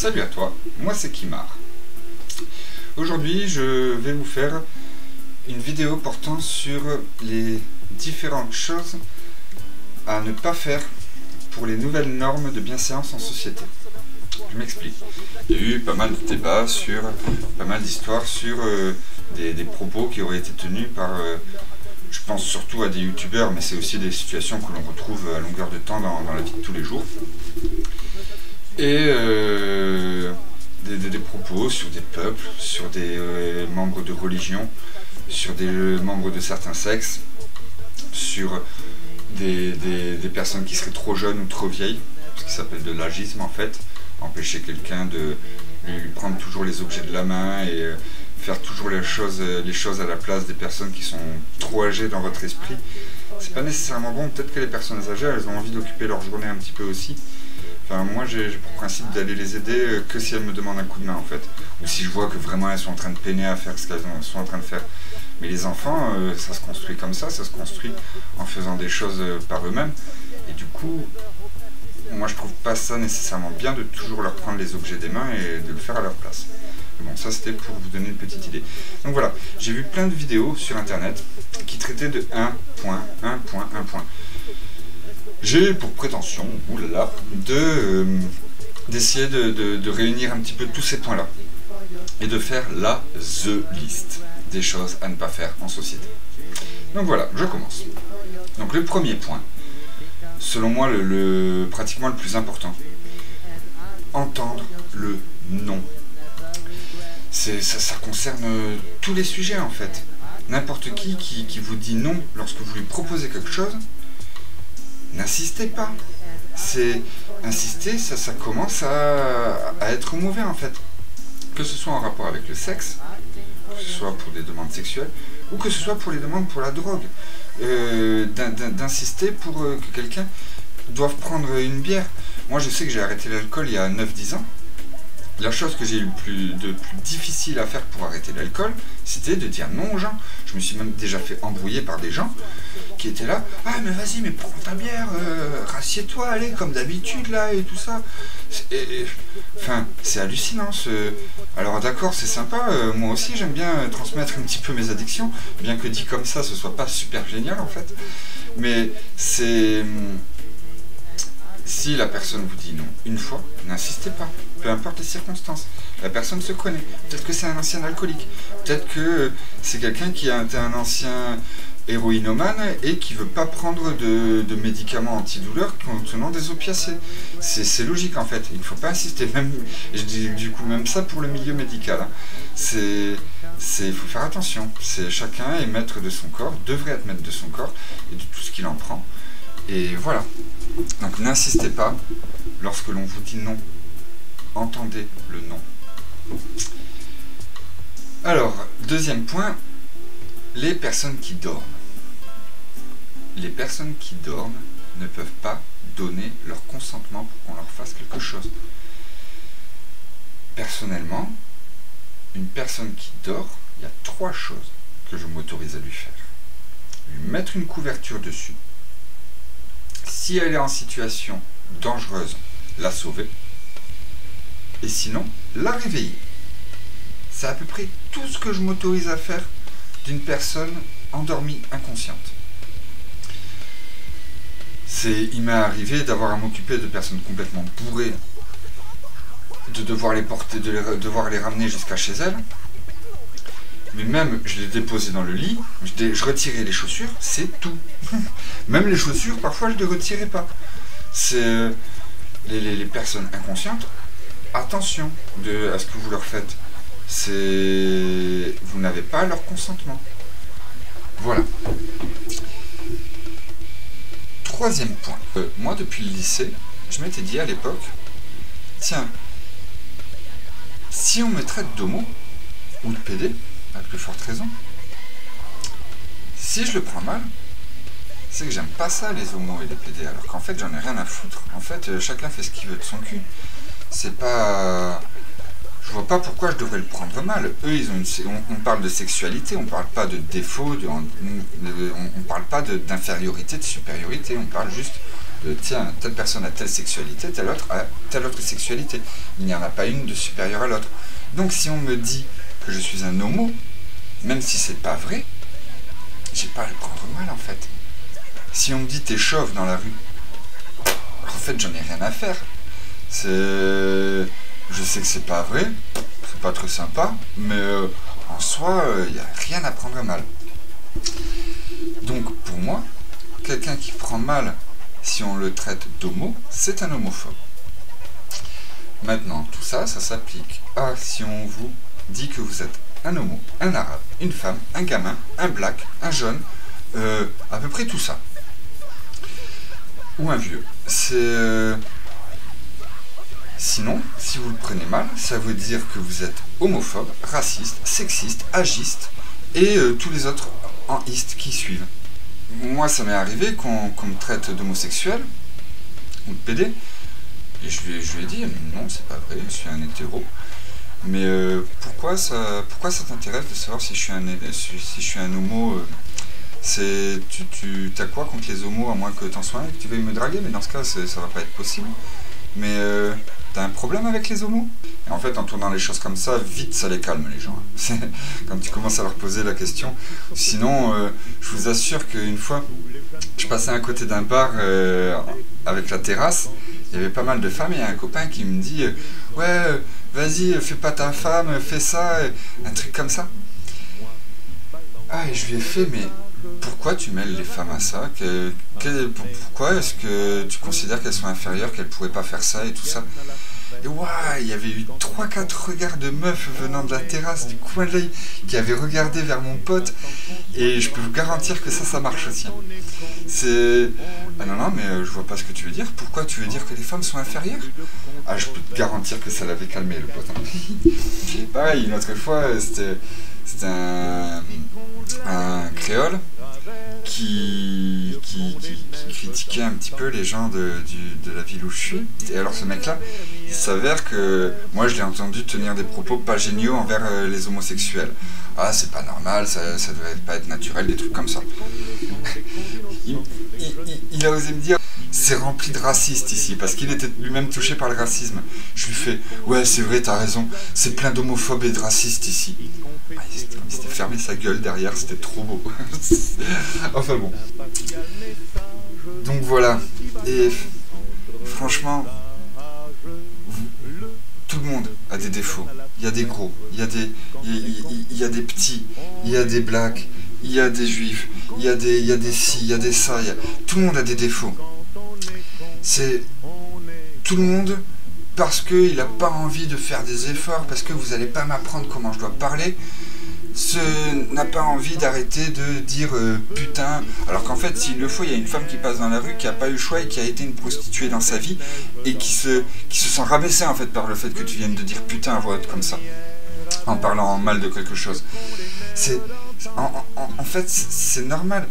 Salut à toi, moi c'est Kimar. Aujourd'hui je vais vous faire une vidéo portant sur les différentes choses à ne pas faire pour les nouvelles normes de bienséance en société. Je m'explique. Il y a eu pas mal de débats sur, pas mal d'histoires sur des propos qui auraient été tenus par, je pense surtout à des youtubeurs, mais c'est aussi des situations que l'on retrouve à longueur de temps dans la vie de tous les jours. Et des propos sur des peuples, sur des membres de religion, sur des membres de certains sexes, sur des personnes qui seraient trop jeunes ou trop vieilles, ce qui s'appelle de l'agisme en fait, empêcher quelqu'un de lui prendre toujours les objets de la main et faire toujours les choses à la place des personnes qui sont trop âgées dans votre esprit. C'est pas nécessairement bon, peut-être que les personnes âgées elles ont envie d'occuper leur journée un petit peu aussi. Enfin, moi j'ai pour principe d'aller les aider que si elles me demandent un coup de main en fait, ou si je vois que vraiment elles sont en train de peiner à faire ce qu'elles sont en train de faire. Mais les enfants, ça se construit comme ça se construit en faisant des choses par eux-mêmes, et du coup, moi je trouve pas ça nécessairement bien de toujours leur prendre les objets des mains et de le faire à leur place. Mais bon, ça c'était pour vous donner une petite idée. Donc voilà, j'ai vu plein de vidéos sur internet qui traitaient de 1 point. J'ai pour prétention, oulala, d'essayer de réunir un petit peu tous ces points-là et de faire the list des choses à ne pas faire en société. Donc voilà, je commence. Donc le premier point, selon moi pratiquement le plus important, entendre le non. Ça concerne tous les sujets en fait. N'importe qui vous dit non lorsque vous lui proposez quelque chose, n'insistez pas. Insister, ça commence à être mauvais en fait. Que ce soit en rapport avec le sexe, que ce soit pour des demandes sexuelles, ou que ce soit pour les demandes pour la drogue. D'insister pour que quelqu'un doive prendre une bière. Moi je sais que j'ai arrêté l'alcool il y a 9-10 ans. La chose que j'ai eu de plus difficile à faire pour arrêter l'alcool, c'était de dire non aux gens. Je me suis même déjà fait embrouiller par des gens qui étaient là. Ah mais vas-y, mais prends ta bière, rassieds-toi, allez, comme d'habitude là, et tout ça. Enfin, c'est hallucinant. Alors d'accord, c'est sympa, moi aussi j'aime bien transmettre un petit peu mes addictions, bien que dit comme ça, ce soit pas super génial en fait. Mais c'est... Si la personne vous dit non une fois, n'insistez pas, peu importe les circonstances. La personne se connaît. Peut-être que c'est un ancien alcoolique. Peut-être que c'est quelqu'un qui a été un ancien héroïnomane et qui ne veut pas prendre de médicaments antidouleurs contenant des opiacés. C'est logique en fait. Il ne faut pas insister. Même, je dis du coup même ça pour le milieu médical. Il faut faire attention. Chacun est maître de son corps, devrait être maître de son corps et de tout ce qu'il en prend. Et voilà. Donc n'insistez pas lorsque l'on vous dit non. Entendez le non. Alors, deuxième point, les personnes qui dorment. Les personnes qui dorment ne peuvent pas donner leur consentement pour qu'on leur fasse quelque chose. Personnellement, une personne qui dort, il y a 3 choses que je m'autorise à lui faire. Lui mettre une couverture dessus. Si elle est en situation dangereuse, la sauver. Et sinon, la réveiller. C'est à peu près tout ce que je m'autorise à faire d'une personne endormie inconsciente. Il m'est arrivé d'avoir à m'occuper de personnes complètement bourrées, de devoir les porter, de devoir les ramener jusqu'à chez elles. Mais même, je les déposais dans le lit, je retirais les chaussures, c'est tout. Même les chaussures, parfois, je ne les retirais pas. C'est les personnes inconscientes, attention à ce que vous leur faites. Vous n'avez pas leur consentement. Voilà. Troisième point. Moi, depuis le lycée, je m'étais dit à l'époque, tiens, si on me traite d'homo, ou de PD, à plus forte raison, si je le prends mal, c'est que j'aime pas ça les homos et les PD, alors qu'en fait j'en ai rien à foutre. En fait chacun fait ce qu'il veut de son cul. C'est pas... Je vois pas pourquoi je devrais le prendre mal. Eux, on parle de sexualité, on parle pas de défaut, on parle pas d'infériorité, de supériorité, on parle juste de tiens, telle personne a telle sexualité, telle autre a telle autre sexualité. Il n'y en a pas une de supérieure à l'autre. Donc si on me dit que je suis un homo, même si c'est pas vrai, j'ai pas à le prendre mal en fait. Si on me dit t'es chauve dans la rue, en fait j'en ai rien à faire. Je sais que c'est pas vrai, c'est pas très sympa, mais en soi, il n'y a rien à prendre mal. Donc pour moi, quelqu'un qui prend mal si on le traite d'homo, c'est un homophobe. Maintenant, tout ça, ça s'applique à si on vous dit que vous êtes un homo, un arabe, une femme, un gamin, un black, un jeune, à peu près tout ça. Ou un vieux. Sinon, si vous le prenez mal, ça veut dire que vous êtes homophobe, raciste, sexiste, agiste et tous les autres en iste qui suivent. Moi, ça m'est arrivé qu'on me traite d'homosexuel ou de pédé. Et je lui ai dit, non, c'est pas vrai, je suis un hétéro. Mais pourquoi ça t'intéresse de savoir si je suis un homo t'as quoi contre les homos à moins que t'en sois un et que tu veuilles me draguer? Mais dans ce cas, ça va pas être possible. Mais t'as un problème avec les homos? Et en fait, en tournant les choses comme ça, vite ça les calme les gens. Quand tu commences à leur poser la question. Sinon, je vous assure qu'une fois, je passais à côté d'un bar avec la terrasse. Il y avait pas mal de femmes et il y a un copain qui me dit ouais, vas-y, fais pas ta femme, fais ça, un truc comme ça. Ah, et je lui ai fait, mais pourquoi tu mêles les femmes à ça? Pourquoi est-ce que tu considères qu'elles sont inférieures, qu'elles pourraient pas faire ça et tout ça? Et ouais, il y avait eu 3-4 regards de meufs venant de la terrasse, du coin de l'œil, qui avaient regardé vers mon pote, et je peux vous garantir que ça marche aussi. Ah non, mais je vois pas ce que tu veux dire. Pourquoi tu veux dire que les femmes sont inférieures? Ah, je peux te garantir que ça l'avait calmé, le pote. Pareil, une autre fois, c'était un créole qui critiquait un petit peu les gens de la ville où je suis. Et alors ce mec-là, il s'avère que moi je l'ai entendu tenir des propos pas géniaux envers les homosexuels. Ah, c'est pas normal, ça devrait pas être naturel, des trucs comme ça. Il a osé me dire, c'est rempli de racistes ici, parce qu'il était lui-même touché par le racisme. Je lui fais, ouais c'est vrai, t'as raison, c'est plein d'homophobes et de racistes ici. Ah, il s'était fermé sa gueule derrière, c'était trop beau. Enfin bon. Donc voilà. Et franchement, tout le monde a des défauts. Il y a des gros, il y a des petits, il y a des blacks, il y a des juifs, il y a des ci, il y a des ça. Tout le monde a des défauts. C'est tout le monde parce qu'il n'a pas envie de faire des efforts, parce que vous n'allez pas m'apprendre comment je dois parler, n'a pas envie d'arrêter de dire putain, alors qu'en fait s'il le faut, il y a une femme qui passe dans la rue qui n'a pas eu le choix et qui a été une prostituée dans sa vie et qui se sent rabaissée en fait par le fait que tu viennes de dire putain à voix haute comme ça, en parlant mal de quelque chose. En fait, c'est normal.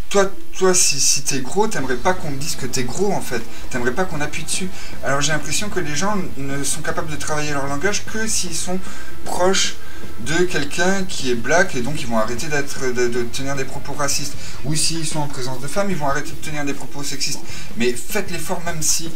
Toi, si t'es gros, t'aimerais pas qu'on me dise que t'es gros, en fait. T'aimerais pas qu'on appuie dessus. Alors j'ai l'impression que les gens ne sont capables de travailler leur langage que s'ils sont proches de quelqu'un qui est black, et donc ils vont arrêter de tenir des propos racistes. Ou s'ils sont en présence de femmes, ils vont arrêter de tenir des propos sexistes. Mais faites l'effort, même si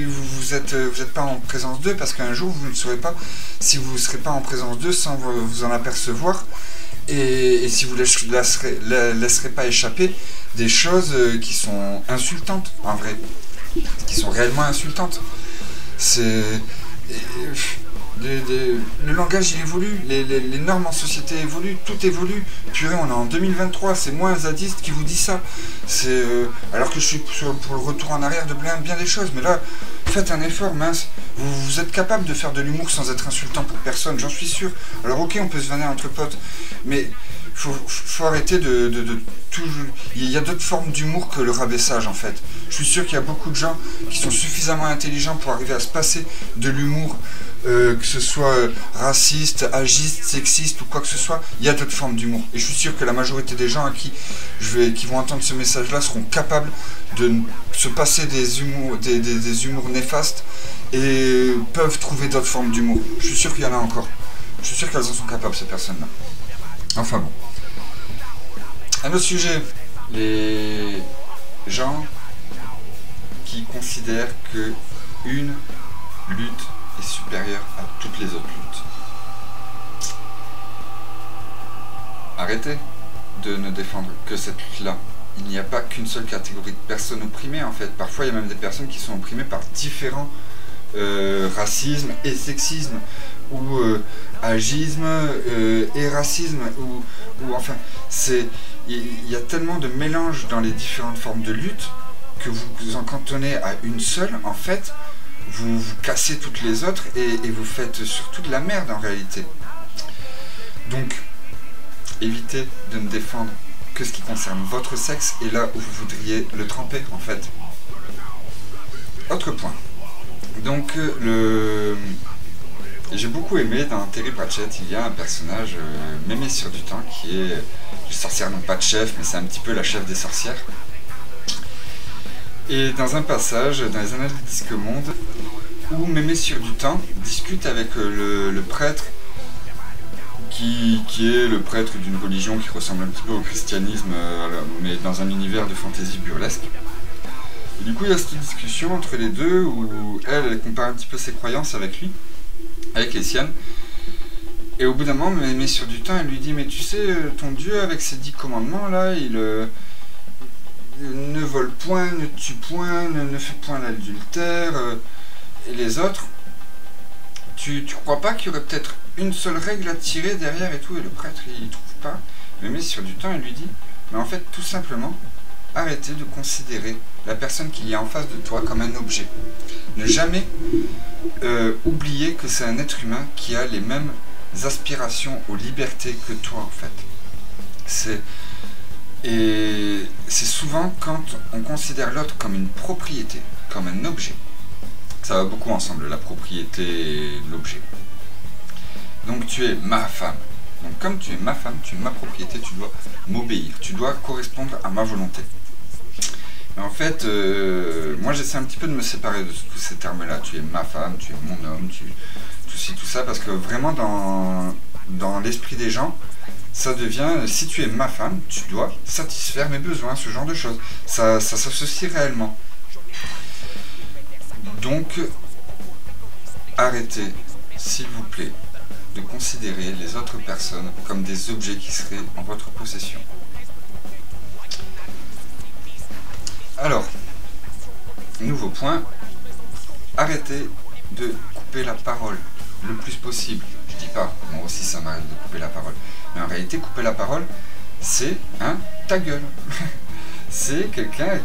vous êtes pas en présence d'eux, parce qu'un jour vous ne saurez pas si vous ne serez pas en présence d'eux sans vous en apercevoir. Et si vous ne laisserez pas échapper des choses qui sont insultantes, en vrai, qui sont réellement insultantes. Le langage il évolue, les normes en société évoluent, tout évolue. Purée, on est en 2023, c'est moi un zadiste qui vous dit ça. Alors que je suis pour le retour en arrière de bien des choses, mais là, faites un effort, mince. Vous êtes capable de faire de l'humour sans être insultant pour personne, j'en suis sûr. Alors ok, on peut se vanner entre potes, mais faut arrêter de tout. Il y a d'autres formes d'humour que le rabaissage en fait. Je suis sûr qu'il y a beaucoup de gens qui sont suffisamment intelligents pour arriver à se passer de l'humour, que ce soit raciste, agiste, sexiste ou quoi que ce soit. Il y a d'autres formes d'humour. Et je suis sûr que la majorité des gens qui vont entendre ce message-là seront capables de se passer des humours néfastes et peuvent trouver d'autres formes d'humour. Je suis sûr qu'il y en a encore. Je suis sûr qu'elles en sont capables, ces personnes-là. Enfin bon. Un autre sujet. Les gens qui considèrent que une lutte est supérieure à toutes les autres luttes. Arrêtez de ne défendre que cette lutte-là. Il n'y a pas qu'une seule catégorie de personnes opprimées en fait. Parfois il y a même des personnes qui sont opprimées par différents racismes et sexismes, ou agisme et racisme, ou enfin, il y a tellement de mélange dans les différentes formes de lutte que vous vous en cantonnez à une seule, en fait, vous cassez toutes les autres et vous faites surtout de la merde en réalité. Donc, évitez de ne défendre que ce qui concerne votre sexe et là où vous voudriez le tremper en fait. Autre point. Donc, j'ai beaucoup aimé dans Terry Pratchett, il y a un personnage, Mémé sur du temps, qui est une sorcière, non pas de chef, mais c'est un petit peu la chef des sorcières. Et dans un passage, dans les Annales du Disque Monde, où Mémé sur du temps discute avec le prêtre, qui est le prêtre d'une religion qui ressemble un petit peu au christianisme, mais dans un univers de fantaisie burlesque. Et du coup, il y a cette discussion entre les deux où elle compare un petit peu ses croyances avec lui, avec les siennes. Et au bout d'un moment, Mémé sur du temps, elle lui dit « Mais tu sais, ton Dieu, avec ses 10 commandements, là, il ne vole point, ne tue point, ne fait point l'adultère, et les autres, tu crois pas qu'il y aurait peut-être une seule règle à tirer derrière et tout ?» Et le prêtre, il trouve pas. Mémé sur du temps, elle lui dit « Mais en fait, tout simplement, arrêtez de considérer la personne qui est en face de toi comme un objet. Ne jamais oublier que c'est un être humain qui a les mêmes aspirations aux libertés que toi en fait. Et c'est souvent quand on considère l'autre comme une propriété, comme un objet. Ça va beaucoup ensemble, la propriété et l'objet. Donc tu es ma femme. Donc comme tu es ma femme, tu es ma propriété, tu dois m'obéir, tu dois correspondre à ma volonté. Mais en fait, moi j'essaie un petit peu de me séparer de tous ces termes-là. Tu es ma femme, tu es mon homme, tout ci, tout ça, parce que vraiment dans l'esprit des gens, ça devient, si tu es ma femme, tu dois satisfaire mes besoins, ce genre de choses. Ça s'associe réellement. Donc, arrêtez, s'il vous plaît, de considérer les autres personnes comme des objets qui seraient en votre possession. Alors, nouveau point, arrêtez de couper la parole le plus possible. Je dis pas, moi aussi ça m'arrive de couper la parole, mais en réalité couper la parole, c'est un ta gueule. C'est quelqu'un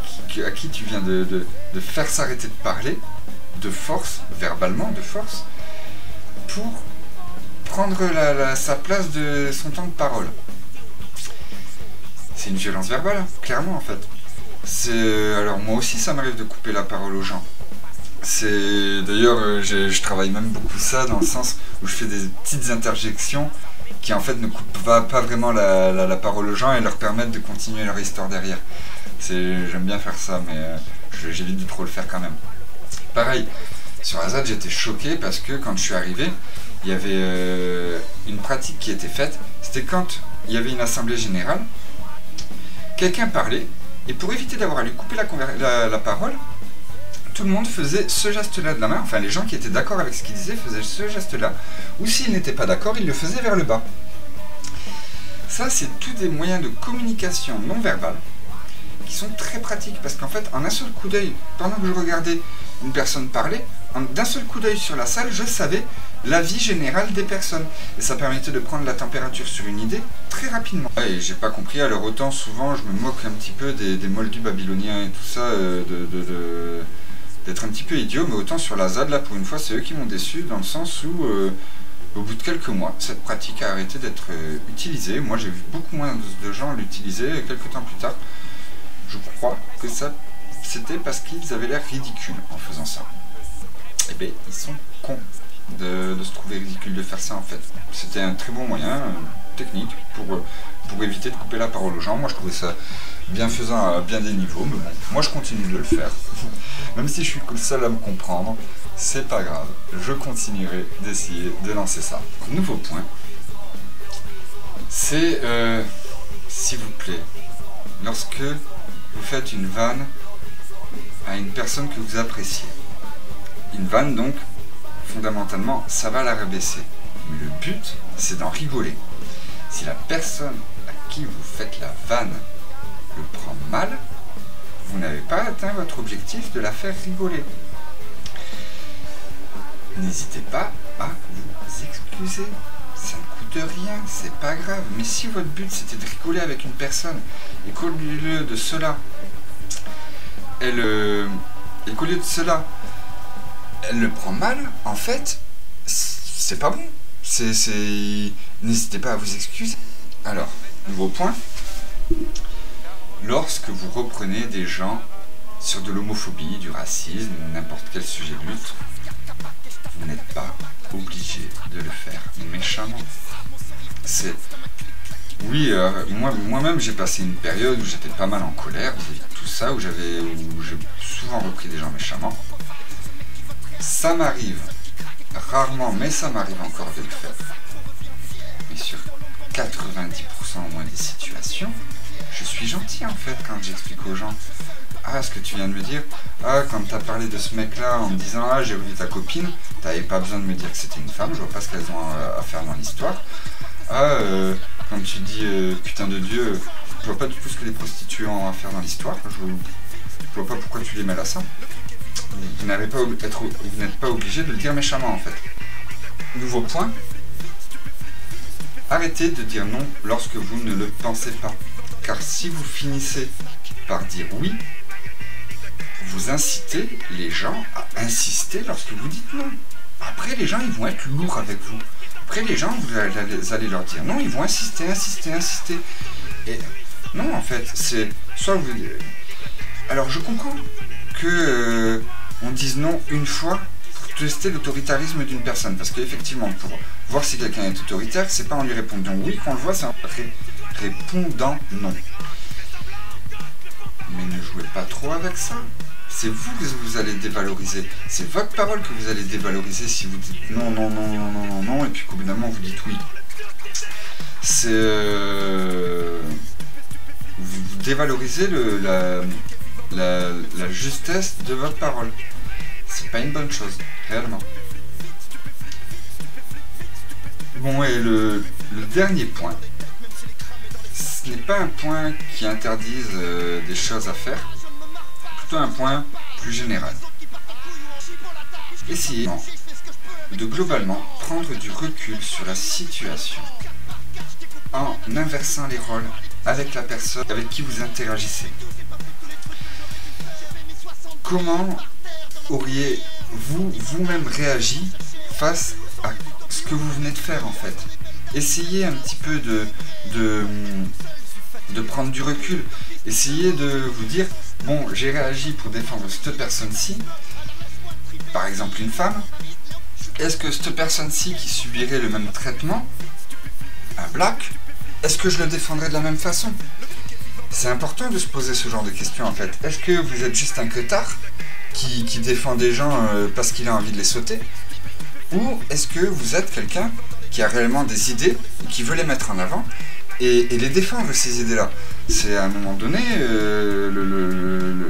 à qui tu viens de faire s'arrêter de parler, de force, verbalement de force, pour prendre sa place de son temps de parole. C'est une violence verbale, hein, clairement en fait. Alors moi aussi ça m'arrive de couper la parole aux gens. D'ailleurs je travaille même beaucoup ça dans le sens où je fais des petites interjections qui en fait ne coupent pas vraiment la parole aux gens et leur permettent de continuer leur histoire derrière. J'aime bien faire ça, mais j'évite de trop le faire quand même. Pareil, sur Azad j'étais choqué parce que quand je suis arrivé, il y avait une pratique qui était faite, c'était quand il y avait une assemblée générale, quelqu'un parlait, et pour éviter d'avoir à lui couper la parole, tout le monde faisait ce geste-là de la main, enfin les gens qui étaient d'accord avec ce qu'il disait faisaient ce geste-là, ou s'ils n'étaient pas d'accord, ils le faisaient vers le bas. Ça, c'est tous des moyens de communication non verbale qui sont très pratiques, parce qu'en fait, en un seul coup d'œil, pendant que je regardais une personne parler, d'un seul coup d'œil sur la salle, je savais l'avis général des personnes. Et ça permettait de prendre la température sur une idée très rapidement. Et j'ai pas compris, alors autant souvent je me moque un petit peu des moldus babyloniens et tout ça, d'être un petit peu idiot, mais autant sur la ZAD, là pour une fois, c'est eux qui m'ont déçu, dans le sens où, au bout de quelques mois, cette pratique a arrêté d'être utilisée. Moi j'ai vu beaucoup moins de gens l'utiliser quelques temps plus tard. Je crois que c'était parce qu'ils avaient l'air ridicules en faisant ça. Eh bien, ils sont cons de se trouver ridicule de faire ça en fait. C'était un très bon moyen, technique, pour éviter de couper la parole aux gens. Moi je trouvais ça bienfaisant à bien des niveaux, mais bon, moi je continue de le faire. Même si je suis le seul à me comprendre, c'est pas grave. Je continuerai d'essayer de lancer ça. Nouveau point, c'est, s'il vous plaît, lorsque vous faites une vanne à une personne que vous appréciez. Une vanne donc, fondamentalement, ça va la rabaisser. Mais le but, c'est d'en rigoler. Si la personne à qui vous faites la vanne le prend mal, vous n'avez pas atteint votre objectif de la faire rigoler. N'hésitez pas à vous excuser. Ça ne coûte rien, c'est pas grave. Mais si votre but c'était de rigoler avec une personne et qu'au lieu de cela, elle le prend mal, en fait, c'est pas bon. N'hésitez pas à vous excuser. Alors, nouveau point. Lorsque vous reprenez des gens sur de l'homophobie, du racisme, n'importe quel sujet de lutte, vous n'êtes pas obligé de le faire méchamment. Oui, moi-même j'ai passé une période où j'étais pas mal en colère vis-à-vis de tout ça, où j'ai souvent repris des gens méchamment. Ça m'arrive rarement, mais ça m'arrive encore de le faire. Mais sur 90% au moins des situations, je suis gentil en fait quand j'explique aux gens. Ah, ce que tu viens de me dire, ah, quand t'as parlé de ce mec-là en me disant ah, j'ai revu ta copine, t'avais pas besoin de me dire que c'était une femme, je vois pas ce qu'elles ont à faire dans l'histoire. Ah, quand tu dis putain de Dieu, je vois pas du tout ce que les prostituées ont à faire dans l'histoire, je vois pas pourquoi tu les mêles à ça. Vous n'êtes pas obligé de le dire méchamment en fait. Nouveau point, arrêtez de dire non lorsque vous ne le pensez pas. Car si vous finissez par dire oui, vous incitez les gens à insister lorsque vous dites non. Après, les gens, ils vont être lourds avec vous. Après, les gens, vous allez leur dire non, ils vont insister. Et non, en fait, c'est soit vous... Alors, je comprends que on dise non une fois pour tester l'autoritarisme d'une personne. Parce qu'effectivement, pour voir si quelqu'un est autoritaire, c'est pas en lui répondant oui qu'on le voit, c'est en répondant non. Mais ne jouez pas trop avec ça. C'est vous que vous allez dévaloriser. C'est votre parole que vous allez dévaloriser si vous dites non, et puis qu'au bout d'un moment vous dites oui. Vous dévalorisez la justesse de votre parole. C'est pas une bonne chose, réellement. Bon, et le dernier point, ce n'est pas un point qui interdise des choses à faire, plutôt un point plus général. Essayez de globalement prendre du recul sur la situation en inversant les rôles avec la personne avec qui vous interagissez. Comment auriez-vous vous-même réagi face à ce que vous venez de faire en fait? Essayez un petit peu de prendre du recul. Essayez de vous dire, bon, j'ai réagi pour défendre cette personne-ci, par exemple une femme, est-ce que cette personne-ci qui subirait le même traitement, un black, est-ce que je le défendrais de la même façon? C'est important de se poser ce genre de questions en fait. Est-ce que vous êtes juste un cretard qui défend des gens parce qu'il a envie de les sauter? Ou est-ce que vous êtes quelqu'un qui a réellement des idées, qui veut les mettre en avant et les défendre ces idées-là? C'est à un moment donné,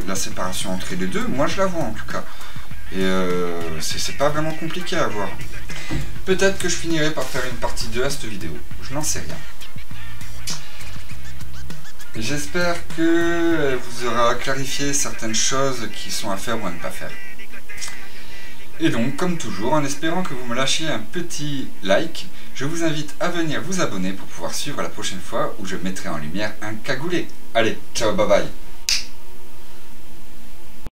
la séparation entre les deux, moi je la vois en tout cas. Et c'est pas vraiment compliqué à voir. Peut-être que je finirai par faire une partie 2 à cette vidéo, je n'en sais rien. J'espère que vous aura clarifié certaines choses qui sont à faire ou à ne pas faire. Et donc, comme toujours, en espérant que vous me lâchiez un petit like, je vous invite à venir vous abonner pour pouvoir suivre la prochaine fois où je mettrai en lumière un cagoulé. Allez, ciao, bye bye.